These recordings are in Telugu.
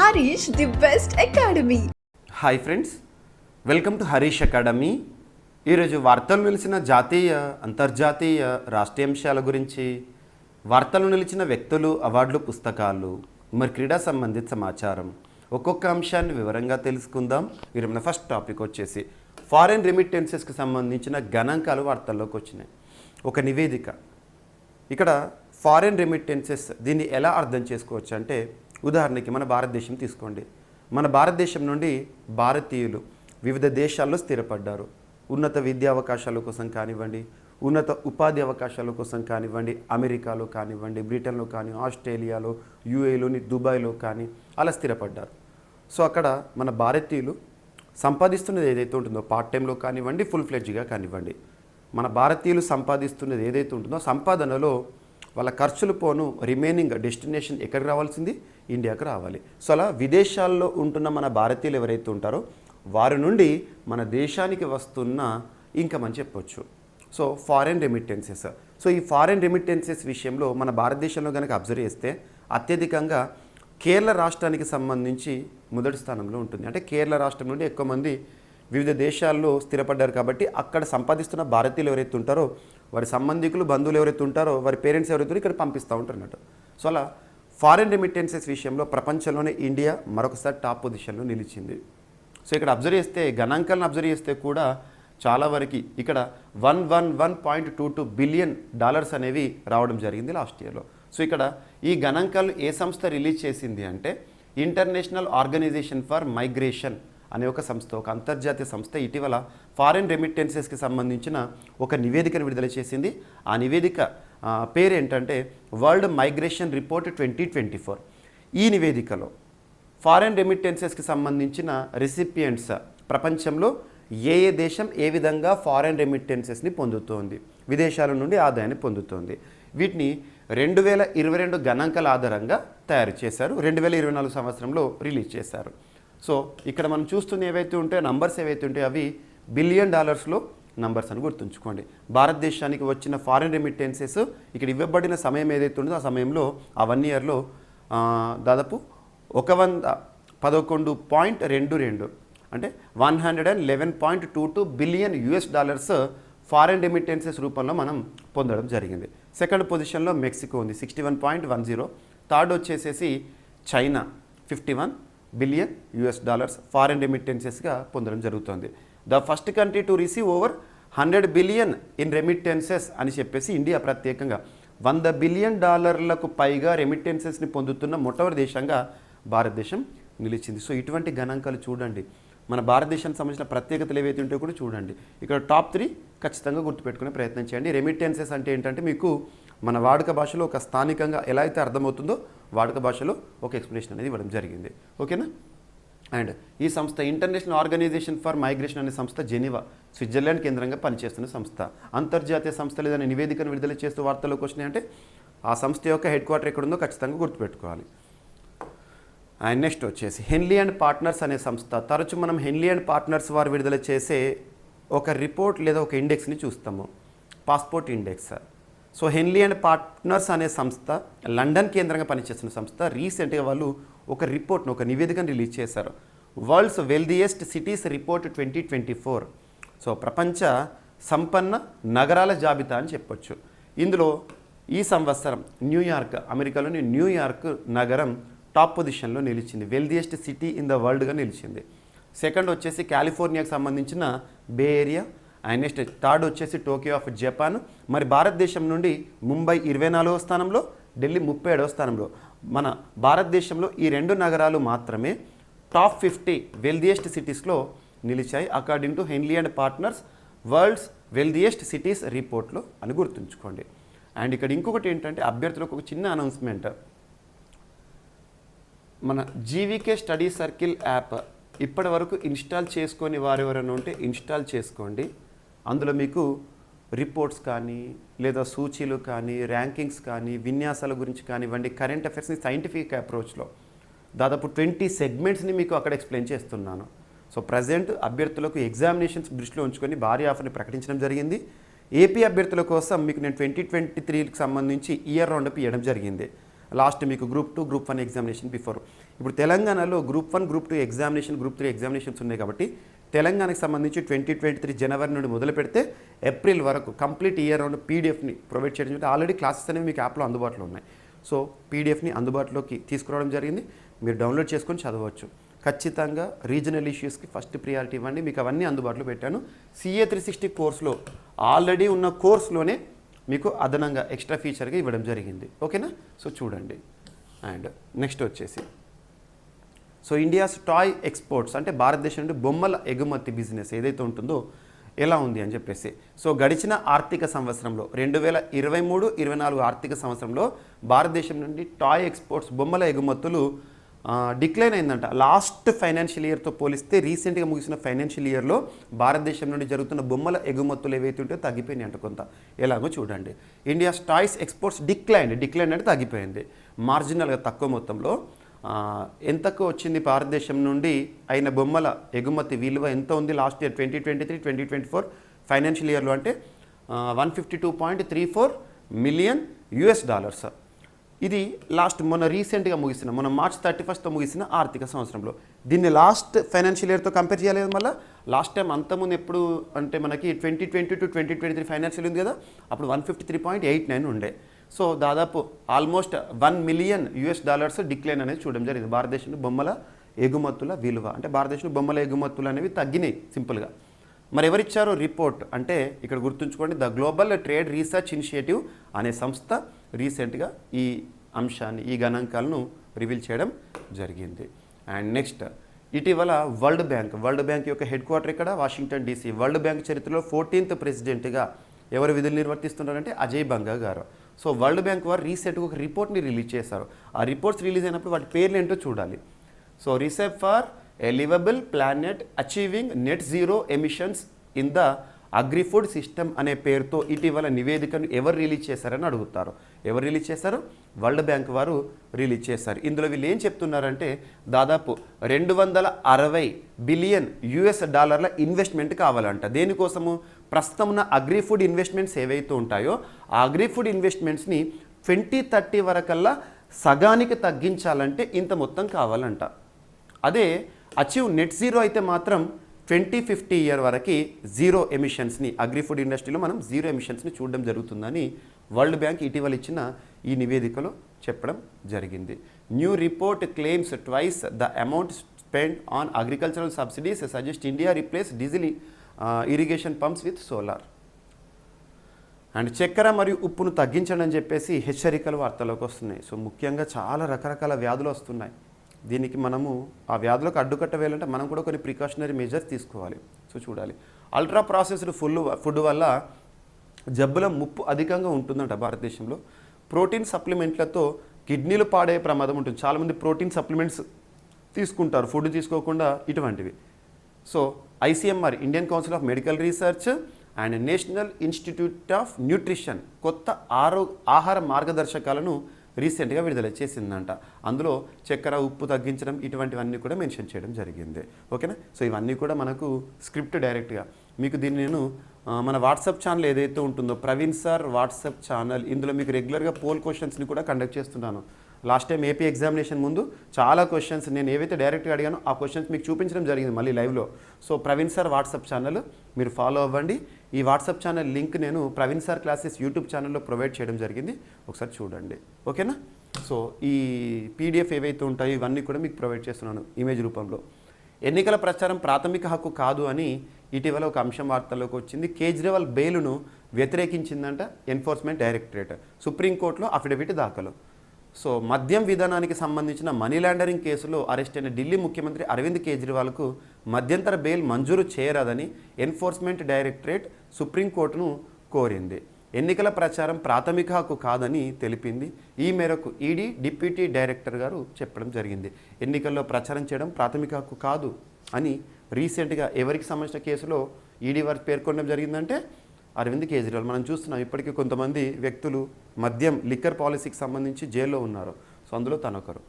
Harish, the best academy. Hi friends, welcome to Harish academy. ఈరోజు వార్తలు నిలిచిన జాతీయ అంతర్జాతీయ రాష్ట్రీయ అంశాల గురించి, వార్తలు నిలిచిన వ్యక్తులు, అవార్డులు, పుస్తకాలు, మరి క్రీడా సంబంధిత సమాచారం ఒక్కొక్క అంశాన్ని వివరంగా తెలుసుకుందాం. ఈరోజు మన ఫస్ట్ టాపిక్ వచ్చేసి ఫారెన్ రెమిటెన్సెస్కి సంబంధించిన గణాంకాలు వార్తల్లోకి వచ్చినాయి. ఒక నివేదిక. ఇక్కడ ఫారెన్ రెమిటెన్సెస్ దీన్ని ఎలా అర్థం చేసుకోవచ్చు అంటే, ఉదాహరణకి మన భారతదేశం తీసుకోండి. మన భారతదేశం నుండి భారతీయులు వివిధ దేశాల్లో స్థిరపడ్డారు. ఉన్నత విద్యా అవకాశాల కోసం కానివ్వండి, ఉన్నత ఉపాధి అవకాశాల కోసం కానివ్వండి, అమెరికాలో కానివ్వండి, బ్రిటన్లో కానీ, ఆస్ట్రేలియాలో, యూఏలోని దుబాయ్లో కానీ అలా స్థిరపడ్డారు. సో అక్కడ మన భారతీయులు సంపాదిస్తున్నది ఏదైతే ఉంటుందో, పార్ట్ టైంలో కానివ్వండి, ఫుల్ ఫ్లెడ్జ్గా కానివ్వండి, మన భారతీయులు సంపాదిస్తున్నది ఏదైతే ఉంటుందో సంపాదనలో వాళ్ళ ఖర్చులు పోను రిమైనింగ్ డెస్టినేషన్ ఎక్కడికి రావాల్సింది, ఇండియాకి రావాలి. సో అలా విదేశాల్లో ఉంటున్న మన భారతీయులు ఎవరైతే ఉంటారో వారి నుండి మన దేశానికి వస్తున్న ఇన్కమ్ అని చెప్పొచ్చు. So foreign remittances. సో ఈ ఫారెన్ రెమిటెన్సెస్ విషయంలో మన భారతదేశంలో కనుక అబ్జర్వ్ చేస్తే అత్యధికంగా కేరళ రాష్ట్రానికి సంబంధించి మొదటి స్థానంలో ఉంటుంది. అంటే కేరళ రాష్ట్రం నుండి ఎక్కువ మంది వివిధ దేశాల్లో స్థిరపడ్డారు కాబట్టి అక్కడ సంపాదిస్తున్న భారతీయులు ఎవరైతే ఉంటారో వారి సంబంధికులు, బంధువులు ఎవరైతే ఉంటారో వారి పేరెంట్స్ ఎవరైతే ఇక్కడ పంపిస్తూ ఉంటారు అన్నట్టు. సో అలా ఫారెన్ రెమిటెన్సెస్ విషయంలో ప్రపంచంలోనే ఇండియా మరొకసారి టాప్ పొజిషన్లో నిలిచింది. సో ఇక్కడ అబ్జర్వ్ చేస్తే, గణాంకాలను అబ్జర్వ్ చేస్తే కూడా చాలా వరకు ఇక్కడ 111.22 బిలియన్ డాలర్స్ అనేవి రావడం జరిగింది లాస్ట్ ఇయర్లో. సో ఇక్కడ ఈ గణాంకాలు ఏ సంస్థ రిలీజ్ చేసింది అంటే, ఇంటర్నేషనల్ ఆర్గనైజేషన్ ఫర్ మైగ్రేషన్ అనే ఒక సంస్థ, ఒక అంతర్జాతీయ సంస్థ ఇటీవల ఫారెన్ రెమిటెన్సెస్కి సంబంధించిన ఒక నివేదికను విడుదల చేసింది. ఆ నివేదిక పేరు ఏంటంటే వరల్డ్ మైగ్రేషన్ రిపోర్ట్ 2024. ఈ నివేదికలో ఫారెన్ రెమిటెన్సెస్కి సంబంధించిన రెసిపియంట్స్ ప్రపంచంలో ఏ దేశం ఏ విధంగా ఫారెన్ రెమిటెన్సెస్ని పొందుతోంది, విదేశాల నుండి ఆదాయాన్ని పొందుతోంది, వీటిని 2022 గణాంకాల ఆధారంగా తయారు చేశారు. 2024 సంవత్సరంలో రిలీజ్ చేశారు. సో ఇక్కడ మనం చూస్తున్న ఏవైతే ఉంటాయో నంబర్స్ ఏవైతే ఉంటాయో అవి బిలియన్ డాలర్స్లో నంబర్స్ అని గుర్తుంచుకోండి. భారతదేశానికి వచ్చిన ఫారెన్ రెమిటెన్సెస్ ఇక్కడ ఇవ్వబడిన సమయం ఏదైతే ఉంటుందో ఆ సమయంలో ఆ 1 ఇయర్లో దాదాపు 111.22 అంటే 111.22 billion US dollars foreign remittances రూపంలో మనం పొందడం జరిగింది. సెకండ్ పొజిషన్లో మెక్సికో ఉంది 61.10. థర్డ్ వచ్చేసేసి China 51 billion US dollars foreign రెమిటెన్సెస్గా పొందడం జరుగుతుంది. The first country to receive over 100 billion in remittances అని చెప్పేసి ఇండియా ప్రత్యేకంగా 100 బిలియన్ డాలర్లకు పైగా రెమిటెన్సెస్ని పొందుతున్న మొట్టమొదటి దేశంగా భారతదేశం నిలిచింది. సో ఇటువంటి గణాంకాలు చూడండి, మన భారతదేశానికి సంబంధించిన ప్రత్యేకతలు ఏవైతే ఉంటాయో కూడా చూడండి. ఇక్కడ టాప్ 3 ఖచ్చితంగా గుర్తుపెట్టుకునే ప్రయత్నం చేయండి. రెమిటెన్సెస్ అంటే ఏంటంటే మీకు మన వాడుక భాషలో ఒక స్థానికంగా ఎలా అయితే అర్థమవుతుందో వాడుక భాషలో ఒక ఎక్స్ప్లెనేషన్ అనేది ఇవ్వడం జరిగింది. ఓకేనా? అండ్ ఈ సంస్థ ఇంటర్నేషనల్ ఆర్గనైజేషన్ ఫర్ మైగ్రేషన్ అనే సంస్థ జెనీవా, స్విట్జర్లాండ్ కేంద్రంగా పనిచేస్తున్న సంస్థ. అంతర్జాతీయ సంస్థలు ఏదైనా నివేదికను విడుదల చేస్తూ వార్తల్లోకి వచ్చినాయి అంటే ఆ సంస్థ యొక్క హెడ్ క్వార్టర్ ఎక్కడుందో ఖచ్చితంగా గుర్తుపెట్టుకోవాలి. అండ్ నెక్స్ట్ వచ్చేసి హెన్లీ అండ్ పార్ట్నర్స్ అనే సంస్థ. తరచు మనం హెన్లీ అండ్ పార్ట్నర్స్ వారు విడుదల చేసే ఒక రిపోర్ట్ లేదా ఒక ఇండెక్స్ని చూస్తాము, passport index. So Henley and Partners అనే సంస్థ లండన్ కేంద్రంగా పనిచేస్తున్న సంస్థ రీసెంట్గా వాళ్ళు ఒక రిపోర్ట్ను, ఒక నివేదికను రిలీజ్ చేశారు. World's wealthiest cities report 2024. So ప్రపంచ సంపన్న నగరాల జాబితా అని చెప్పొచ్చు. ఇందులో ఈ సంవత్సరం న్యూయార్క్, అమెరికాలోని న్యూయార్క్ నగరం టాప్ పొజిషన్లో నిలిచింది, వెల్దియెస్ట్ సిటీ ఇన్ ద వరల్డ్గా నిలిచింది. సెకండ్ వచ్చేసి కాలిఫోర్నియాకి సంబంధించిన బే ఏరియా. అండ్ నెక్స్ట్ థర్డ్ వచ్చేసి టోక్యో ఆఫ్ జపాన్. మరి భారతదేశం నుండి ముంబై 24వ స్థానంలో, ఢిల్లీ 37వ స్థానంలో. మన భారతదేశంలో ఈ 2 నగరాలు మాత్రమే టాప్ 50 వెల్దియెస్ట్ సిటీస్లో నిలిచాయి according to Henley and Partners world's wealthiest cities రిపోర్ట్లో అని గుర్తుంచుకోండి. అండ్ ఇక్కడ ఇంకొకటి ఏంటంటే అభ్యర్థులకు ఒక చిన్న అనౌన్స్మెంట్. మన జీవీకే స్టడీ సర్కిల్ యాప్ ఇప్పటి వరకు ఇన్స్టాల్ చేసుకొని వారు ఎవరైనా ఉంటే ఇన్స్టాల్ చేసుకోండి. అందులో మీకు రిపోర్ట్స్ కానీ లేదా సూచీలు కానీ ర్యాంకింగ్స్ కానీ విన్యాసాల గురించి కానివ్వండి, కరెంట్ అఫైర్స్ని సైంటిఫిక్ అప్రోచ్లో దాదాపు 20 సెగ్మెంట్స్ని మీకు అక్కడ ఎక్స్ప్లెయిన్ చేస్తున్నాను. సో ప్రజెంట్ అభ్యర్థులకు ఎగ్జామినేషన్స్ దృష్టిలో ఉంచుకొని భారీ ఆఫర్ని ప్రకటించడం జరిగింది. ఏపీ అభ్యర్థుల కోసం మీకు నేను 2023కి సంబంధించి ఇయర్ రౌండప్ ఇవ్వడం జరిగింది. లాస్ట్ మీకు గ్రూప్ 2 గ్రూప్ 1 ఎగ్జామినేషన్ బిఫోర్. ఇప్పుడు తెలంగాణలో group 1 group 2 examination, group 3 examinations ఉన్నాయి కాబట్టి తెలంగాణకు సంబంధించి 2023 జనవరి నుండి మొదలు పెడితే ఏప్రిల్ వరకు కంప్లీట్ ఇయర్ రౌండ్ పీడిఎఫ్ని ప్రొవైడ్ చేయడం జరిగింది. ఆల్రెడీ క్లాసెస్ అనేవి మీకు యాప్లో అందుబాటులో ఉన్నాయి. సో పీడిఎఫ్ని అందుబాటులోకి తీసుకురావడం జరిగింది. మీరు డౌన్లోడ్ చేసుకొని చదవచ్చు. ఖచ్చితంగా రీజనల్ ఇష్యూస్కి ఫస్ట్ ప్రియారిటీ ఇవ్వండి. మీకు అవన్నీ అందుబాటులో పెట్టాను. CA 360 కోర్సులో ఆల్రెడీ ఉన్న కోర్సులోనే మీకు అదనంగా ఎక్స్ట్రా ఫీచర్గా ఇవ్వడం జరిగింది. ఓకేనా? సో చూడండి. అండ్ నెక్స్ట్ వచ్చేసి సో ఇండియాస్ టాయ్ ఎక్స్పోర్ట్స్ అంటే భారతదేశం నుండి బొమ్మల ఎగుమతి బిజినెస్ ఏదైతే ఉంటుందో ఎలా ఉంది అని చెప్పేసి. సో గడిచిన ఆర్థిక సంవత్సరంలో 2023-24 ఆర్థిక సంవత్సరంలో భారతదేశం నుండి టాయ్ ఎక్స్పోర్ట్స్ బొమ్మల ఎగుమతులు డిక్లైన్ అయిందంట. లాస్ట్ ఫైనాన్షియల్ ఇయర్తో పోలిస్తే రీసెంట్గా ముగిసిన ఫైనాన్షియల్ ఇయర్లో భారతదేశం నుండి జరుగుతున్న బొమ్మల ఎగుమతులు ఏవైతే ఉంటే తగ్గిపోయినాయి అంట కొంత. ఎలాగో చూడండి. ఇండియాస్ టాయ్స్ ఎక్స్పోర్ట్స్ డిక్లైన్ అంటే తగ్గిపోయింది. మార్జినల్గా తక్కువ మొత్తంలో ఎంతకు వచ్చింది భారతదేశం నుండి అయిన బొమ్మల ఎగుమతి విలువ ఎంత ఉంది లాస్ట్ ఇయర్ 2023-2024 ఫైనాన్షియల్ ఇయర్లో అంటే $152.34 మిలియన్. ఇది లాస్ట్ మొన్న మార్చ్ 31తో ముగిసిన ఆర్థిక సంవత్సరంలో. దీన్ని లాస్ట్ ఫైనాన్షియల్ ఇయర్తో కంపేర్ చేయలేదు. మళ్ళీ లాస్ట్ టైం అంతకుముందు ఎప్పుడు అంటే మనకి 2020-2023 ఫైనాన్షియల్ ఉంది కదా, అప్పుడు $153.89 ఉండే. సో దాదాపు ఆల్మోస్ట్ $1 మిలియన్ డిక్లైన్ అనేది చూడడం జరిగింది. భారతదేశంలో బొమ్మల ఎగుమతుల విలువ అంటే భారతదేశంలో బొమ్మల ఎగుమతులు అనేవి తగ్గినాయి సింపుల్గా. మరి ఎవరిచ్చారో రిపోర్ట్ అంటే ఇక్కడ గుర్తుంచుకోండి, the global trade research initiative అనే సంస్థ రీసెంట్గా ఈ అంశాన్ని, ఈ గణాంకాలను రివీల్ చేయడం జరిగింది. అండ్ నెక్స్ట్ ఇటీవల వరల్డ్ బ్యాంక్ యొక్క హెడ్ క్వార్టర్ ఇక్కడ వాషింగ్టన్ DC. వరల్డ్ బ్యాంక్ చరిత్రలో 14th ప్రెసిడెంట్గా ఎవరు విధులు నిర్వర్తిస్తున్నారంటే అజయ్ బంగా గారు. సో వరల్డ్ బ్యాంక్ వారు రీసెంట్గా ఒక రిపోర్ట్ని రిలీజ్ చేశారు. ఆ రిపోర్ట్స్ రిలీజ్ అయినప్పుడు వాటి పేర్లు ఏంటో చూడాలి. So research for a livable planet achieving net zero emissions in the agrifood system అనే పేరుతో ఇటీవల నివేదికను ఎవరు రిలీజ్ చేశారని అడుగుతారు. ఎవరు రిలీజ్ చేశారు? వరల్డ్ బ్యాంక్ వారు రిలీజ్ చేశారు. ఇందులో వీళ్ళు ఏం చెప్తున్నారంటే దాదాపు $260 బిలియన్ ఇన్వెస్ట్మెంట్ కావాలంట. దేనికోసము? ప్రస్తుతం ఉన్న అగ్రిఫుడ్ ఇన్వెస్ట్మెంట్స్ ఏవైతే ఉంటాయో ఆ అగ్రిఫుడ్ ఇన్వెస్ట్మెంట్స్ని 2030 వరకల్లా సగానికి తగ్గించాలంటే ఇంత మొత్తం కావాలంట. అదే అచీవ్ నెట్ జీరో అయితే మాత్రం 2050 ఇయర్ వరకు జీరో ఎమిషన్స్ని అగ్రిఫుడ్ ఇండస్ట్రీలో మనం జీరో ఎమిషన్స్ని చూడడం జరుగుతుందని వరల్డ్ బ్యాంక్ ఇటీవల ఇచ్చిన ఈ నివేదికలో చెప్పడం జరిగింది. New report claims twice the amount spend on agricultural subsidies suggest India replace diesel irrigation pumps with solar. And చక్కెర మరియు ఉప్పును తగ్గించండి అని చెప్పేసి హెచ్చరికలు వార్తలోకి వస్తున్నాయి. సో ముఖ్యంగా చాలా రకరకాల వ్యాధులు వస్తున్నాయి. దీనికి మనము ఆ వ్యాధులకు అడ్డుకట్ట వేయాలంటే మనం కూడా కొన్ని ప్రికాషనరీ మెజర్స్ తీసుకోవాలి. సో చూడాలి. అల్ట్రా ప్రాసెస్డ్ ఫుడ్ వల్ల జబ్బుల ముప్పు అధికంగా ఉంటుందంట భారతదేశంలో. ప్రోటీన్ సప్లిమెంట్లతో కిడ్నీలు పాడే ప్రమాదం ఉంటుంది. చాలామంది ప్రోటీన్ సప్లిమెంట్స్ తీసుకుంటారు ఫుడ్ తీసుకోకుండా ఇటువంటివి. So ICMR Indian council of medical research and national institute of nutrition కొత్త ఆహార మార్గదర్శకాలను రీసెంట్గా విడుదల చేసిందంట. అందులో చక్కెర ఉప్పు తగ్గించడం ఇటువంటివన్నీ కూడా మెన్షన్ చేయడం జరిగింది. ఓకేనా? సో ఇవన్నీ కూడా మనకు స్క్రిప్ట్ డైరెక్ట్గా మీకు దీన్ని నేను మన వాట్సాప్ ఛానల్ ఏదైతే ఉంటుందో ప్రవీణ్ సార్ వాట్సాప్ ఛానల్, ఇందులో మీకు రెగ్యులర్గా పోల్ క్వశ్చన్స్ని కూడా కండక్ట్ చేస్తున్నాను. లాస్ట్ టైం AP ఎగ్జామినేషన్ ముందు చాలా క్వశ్చన్స్ నేను ఏవైతే డైరెక్ట్గా అడిగానో ఆ క్వశ్చన్స్ మీకు చూపించడం జరిగింది మళ్ళీ లైవ్లో. So Praveen sir WhatsApp channel మీరు ఫాలో అవ్వండి. ఈ వాట్సాప్ ఛానల్ లింక్ నేను ప్రవీణ్ సార్ క్లాసెస్ యూట్యూబ్ ఛానల్లో ప్రొవైడ్ చేయడం జరిగింది. ఒకసారి చూడండి. ఓకేనా? సో ఈ PDF ఏవైతే ఉంటాయో ఇవన్నీ కూడా మీకు ప్రొవైడ్ చేస్తున్నాను ఇమేజ్ రూపంలో. ఎన్నికల ప్రచారం ప్రాథమిక హక్కు కాదు అని ఇటీవల ఒక అంశం వార్తల్లోకి వచ్చింది. కేజ్రీవాల్ బెయిల్ను వ్యతిరేకించిందంట ఎన్ఫోర్స్మెంట్ డైరెక్టరేట్. సుప్రీంకోర్టులో అఫిడవిట్ దాఖలు. సో మద్యం విధానానికి సంబంధించిన మనీ లాండరింగ్ కేసులో అరెస్ట్ అయిన ఢిల్లీ ముఖ్యమంత్రి అరవింద్ కేజ్రీవాల్కు మధ్యంతర బెయిల్ మంజూరు చేయరాదని ఎన్ఫోర్స్మెంట్ డైరెక్టరేట్ సుప్రీంకోర్టును కోరింది. ఎన్నికల ప్రచారం ప్రాథమిక హక్కు కాదని తెలిపింది. ఈ మేరకు ఈడీ డిప్యూటీ డైరెక్టర్ గారు చెప్పడం జరిగింది. ఎన్నికల్లో ప్రచారం చేయడం ప్రాథమిక హక్కు కాదు అని రీసెంట్గా ఎవరికి సంబంధించిన కేసులో ఈడీ వారు పేర్కొనడం జరిగిందంటే అరవింద్ కేజ్రీవాల్. మనం చూస్తున్నాం ఇప్పటికీ కొంతమంది వ్యక్తులు మద్యం లిక్కర్ పాలసీకి సంబంధించి జైల్లో ఉన్నారు. సో అందులో తనొకరు.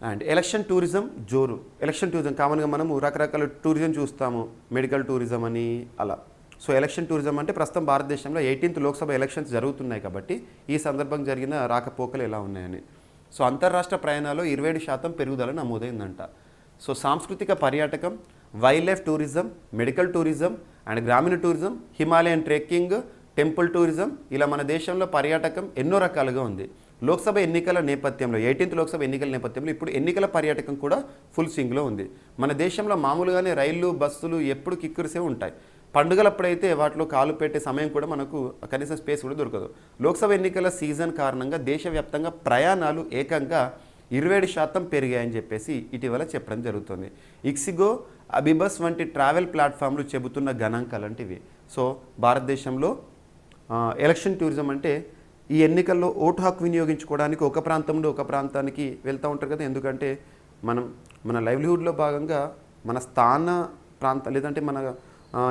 అండ్ ఎలక్షన్ టూరిజం జోరు. ఎలక్షన్ టూరిజం కామన్గా మనము రకరకాల టూరిజం చూస్తాము, మెడికల్ టూరిజం అని అలా. సో ఎలక్షన్ టూరిజం అంటే ప్రస్తుతం భారతదేశంలో 18th లోక్సభ ఎలక్షన్స్ జరుగుతున్నాయి కాబట్టి ఈ సందర్భంగా జరిగిన రాకపోకలు ఎలా ఉన్నాయని. సో అంతర్రాష్ట్ర ప్రయాణాలు 27% పెరుగుదల నమోదైందంట. సో సాంస్కృతిక పర్యాటకం, wildlife tourism, medical tourism and గ్రామీణ tourism, Himalayan trekking, temple tourism, ఇలా మన దేశంలో పర్యాటకం ఎన్నో రకాలుగా ఉంది. లోక్సభ ఎన్నికల నేపథ్యంలో 18th లోక్సభ ఎన్నికల నేపథ్యంలో ఇప్పుడు ఎన్నికల పర్యాటకం కూడా ఫుల్ స్వింగ్లో ఉంది. మన దేశంలో మామూలుగానే రైళ్లు, బస్సులు ఎప్పుడు కిక్కురిసే ఉంటాయి. పండుగలప్పుడైతే వాటిలో కాలు పెట్టే సమయం కూడా మనకు కనీసం స్పేస్ కూడా దొరకదు. లోక్సభ ఎన్నికల సీజన్ కారణంగా దేశవ్యాప్తంగా ప్రయాణాలు ఏకంగా 27% పెరిగాయని చెప్పేసి ఇటీవల చెప్పడం జరుగుతుంది. ఇక్సిగో, అబిబస్ వంటి ట్రావెల్ ప్లాట్ఫామ్లు చెబుతున్న గణాంకాలు లాంటివి. సో భారతదేశంలో ఎలక్షన్ టూరిజం అంటే ఈ ఎన్నికల్లో ఓటు హక్కు వినియోగించుకోవడానికి ఒక ప్రాంతం నుండి ఒక ప్రాంతానికి వెళ్తూ ఉంటారు కదా. ఎందుకంటే మన లైవ్లీహుడ్లో భాగంగా మన స్థాన ప్రాంతం లేదంటే మన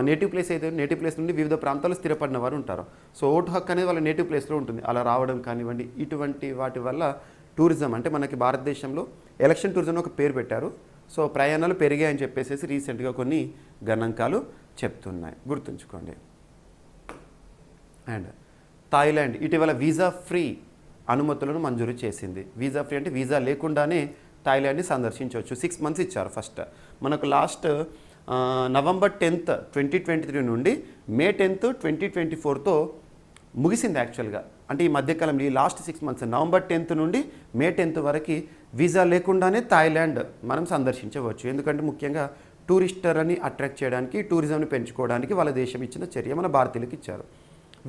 నేటివ్ ప్లేస్ అయితే నేటివ్ ప్లేస్ నుండి వివిధ ప్రాంతాల్లో స్థిరపడిన వారు ఉంటారు. సో ఓటు హక్కు అనేది వాళ్ళ నేటివ్ ప్లేస్లో ఉంటుంది. అలా రావడం కానివ్వండి, ఇటువంటి వాటి వల్ల టూరిజం అంటే మనకి భారతదేశంలో ఎలక్షన్ టూరిజం ఒక పేరు పెట్టారు. సో ప్రయాణాలు పెరిగాయని చెప్పేసి రీసెంట్గా కొన్ని గణాంకాలు చెప్తున్నాయి, గుర్తుంచుకోండి. అండ్ థాయిలాండ్ ఇటీవల వీసా ఫ్రీ అనుమతులను మంజూరు చేసింది. వీసా ఫ్రీ అంటే వీసా లేకుండానే థాయిలాండ్ని సందర్శించవచ్చు. 6 months ఇచ్చారు. ఫస్ట్ మనకు లాస్ట్ November 10th, 2023 నుండి May 10th, 2024తో ముగిసింది యాక్చువల్గా. అంటే ఈ మధ్యకాలంలో ఈ లాస్ట్ 6 months November 10th నుండి May 10th వరకు వీసా లేకుండానే థాయిలాండ్ మనం సందర్శించవచ్చు. ఎందుకంటే ముఖ్యంగా టూరిస్టర్ని అట్రాక్ట్ చేయడానికి, టూరిజంని పెంచుకోవడానికి వాళ్ళ దేశం ఇచ్చిన చర్య మన భారతీయులకు ఇచ్చారు.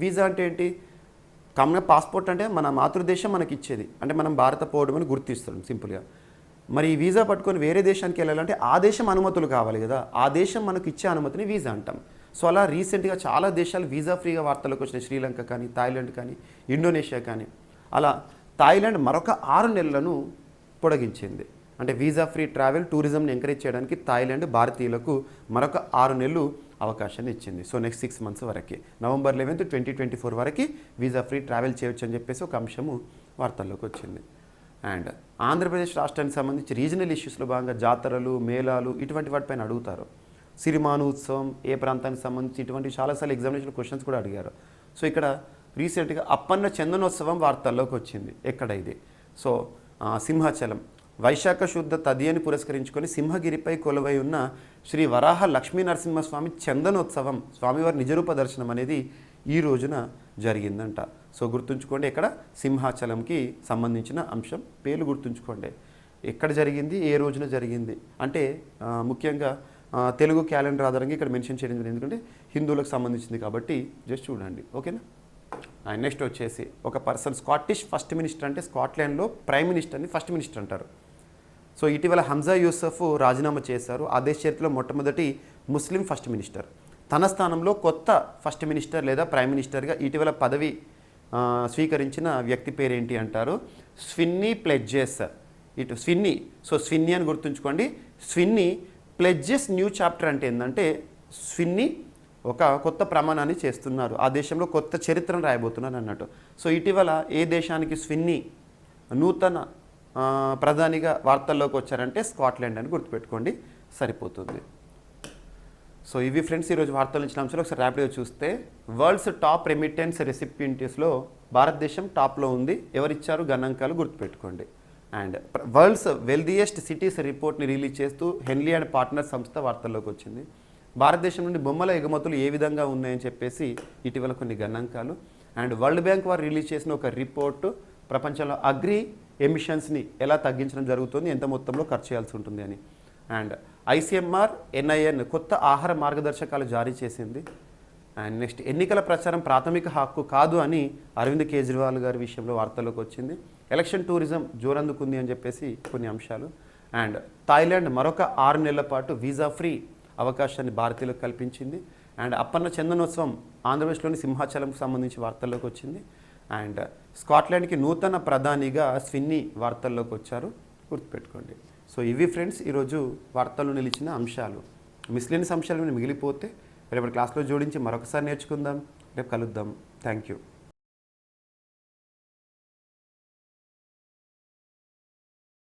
వీసా అంటే ఏంటి? కామన్గా పాస్పోర్ట్ అంటే మన మాతృదేశం మనకి ఇచ్చేది, అంటే మనం భారత పౌరుడు అని గుర్తిస్తున్నాం సింపుల్గా. మరి ఈ వీసా పట్టుకొని వేరే దేశానికి వెళ్ళాలంటే ఆ దేశం అనుమతులు కావాలి కదా. ఆ దేశం మనకు ఇచ్చే అనుమతిని వీసా అంటాం. సో అలా రీసెంట్గా చాలా దేశాలు వీసా ఫ్రీగా వార్తలకు వచ్చినాయి. శ్రీలంక కానీ, థాయిలాండ్ కానీ, ఇండోనేషియా కానీ. అలా థాయిలాండ్ మరొక 6 నెలలను పొడిగించింది. అంటే వీసా ఫ్రీ ట్రావెల్ టూరిజంని ఎంకరేజ్ చేయడానికి థాయిలాండ్ భారతీయులకు మరొక 6 నెలలు అవకాశాన్ని ఇచ్చింది. సో నెక్స్ట్ 6 months వరకు November 11th, 2024 వరకు వీసా ఫ్రీ ట్రావెల్ చేయొచ్చు అని చెప్పేసి ఒక అంశము వార్తల్లోకి వచ్చింది. అండ్ ఆంధ్రప్రదేశ్ రాష్ట్రానికి సంబంధించి రీజనల్ ఇష్యూస్లో భాగంగా జాతరలు, మేళాలు ఇటువంటి వాటిపైన అడుగుతారు. సిరిమాను ఉత్సవం ఏ ప్రాంతానికి సంబంధించి ఇటువంటి చాలాసార్లు ఎగ్జామినేషన్ క్వశ్చన్స్ కూడా అడిగారు. సో ఇక్కడ రీసెంట్గా అప్పన్న చందనోత్సవం వార్తల్లోకి వచ్చింది. ఎక్కడ ఇది? సో సింహాచలం వైశాఖ శుద్ధ తదియని పురస్కరించుకొని సింహగిరిపై కొలువై ఉన్న శ్రీ వరాహ లక్ష్మీ నరసింహస్వామి చందనోత్సవం, స్వామివారి నిజరూప దర్శనం అనేది ఈ రోజున జరిగిందంట. సో గుర్తుంచుకోండి, ఎక్కడ? సింహాచలంకి సంబంధించిన అంశం. పేర్లు గుర్తుంచుకోండి, ఎక్కడ జరిగింది, ఏ రోజున జరిగింది అంటే ముఖ్యంగా తెలుగు క్యాలెండర్ ఆధారంగా ఇక్కడ మెన్షన్ చేయడం జరిగింది. ఎందుకంటే హిందువులకు సంబంధించింది కాబట్టి జస్ట్ చూడండి, ఓకేనా. అండ్ నెక్స్ట్ వచ్చేసి ఒక పర్సన్ స్కాటిష్ ఫస్ట్ మినిస్టర్, అంటే స్కాట్లాండ్లో ప్రైమ్ మినిస్టర్ని ఫస్ట్ మినిస్టర్ అంటారు. సో ఇటీవల హంజా యూసఫ్ రాజీనామా చేశారు. ఆ దేశ చరిత్రలో మొట్టమొదటి ముస్లిం ఫస్ట్ మినిస్టర్. తన స్థానంలో కొత్త ఫస్ట్ మినిస్టర్ లేదా ప్రైమ్ మినిస్టర్గా ఇటీవల పదవి స్వీకరించిన వ్యక్తి పేరేంటి అంటారు? స్విన్నీ ప్లెడ్జెస్. ఇటు స్విన్నీ, సో స్విన్నీ అని గుర్తుంచుకోండి. స్విన్నీ ప్లెడ్జెస్ న్యూ చాప్టర్ అంటే ఏంటంటే స్విన్నీ ఒక కొత్త ప్రమాణాన్ని చేస్తున్నారు. ఆ దేశంలో కొత్త చరిత్రను రాయబోతున్నారు అన్నట్టు. సో ఇటీవల ఏ దేశానికి స్విన్నీ నూతన ప్రధానిగా వార్తల్లోకి వచ్చారంటే స్కాట్లాండ్ అని గుర్తుపెట్టుకోండి, సరిపోతుంది. సో ఇవి ఫ్రెండ్స్ ఈరోజు వార్తలు ఇచ్చిన అంశాలు. ఒకసారి ర్యాపిడ్గా చూస్తే వరల్డ్స్ టాప్ రెమిటెన్స్ రెసిపియంట్స్లో భారతదేశం టాప్లో ఉంది. ఎవరిచ్చారు? గణాంకాలు గుర్తుపెట్టుకోండి. అండ్ వరల్డ్స్ వెల్దియెస్ట్ సిటీస్ రిపోర్ట్ని రిలీజ్ చేస్తూ హెన్లీ అండ్ పార్ట్నర్ సంస్థ వార్తల్లోకి వచ్చింది. భారతదేశం నుండి బొమ్మల ఎగుమతులు ఏ విధంగా ఉన్నాయని చెప్పేసి ఇటీవల కొన్ని గణాంకాలు. అండ్ వరల్డ్ బ్యాంక్ వారు రిలీజ్ చేసిన ఒక రిపోర్టు ప్రపంచంలో అగ్రి ఎమిషన్స్ని ఎలా తగ్గించడం జరుగుతుంది, ఎంత మొత్తంలో ఖర్చు చేయాల్సి ఉంటుంది అని. అండ్ ICMR NIN కొత్త ఆహార మార్గదర్శకాలు జారీ చేసింది. అండ్ నెక్స్ట్ ఎన్నికల ప్రచారం ప్రాథమిక హక్కు కాదు అని అరవింద్ కేజ్రీవాల్ గారి విషయంలో వార్తల్లోకి వచ్చింది. ఎలక్షన్ టూరిజం జోరందుకుంది అని చెప్పేసి కొన్ని అంశాలు. అండ్ థాయిలాండ్ మరొక 6 నెలల పాటు వీసా ఫ్రీ అవకాశాన్ని భారతీయులకు కల్పించింది. అండ్ అప్పన్న చందనోత్సవం ఆంధ్రప్రదేశ్లోని సింహాచలంకు సంబంధించి వార్తల్లోకి వచ్చింది. అండ్ స్కాట్లాండ్కి నూతన ప్రధానిగా స్విన్నీ వార్తల్లోకి వచ్చారు, గుర్తుపెట్టుకోండి. సో ఇవి ఫ్రెండ్స్ ఈరోజు వార్తల్లో నిలిచిన అంశాలు. మిస్లేనియస్ అంశాలు మిగిలిపోతే రేపటి క్లాస్లో జోడించి మరొకసారి నేర్చుకుందాం. రేపు కలుద్దాం. Thank you.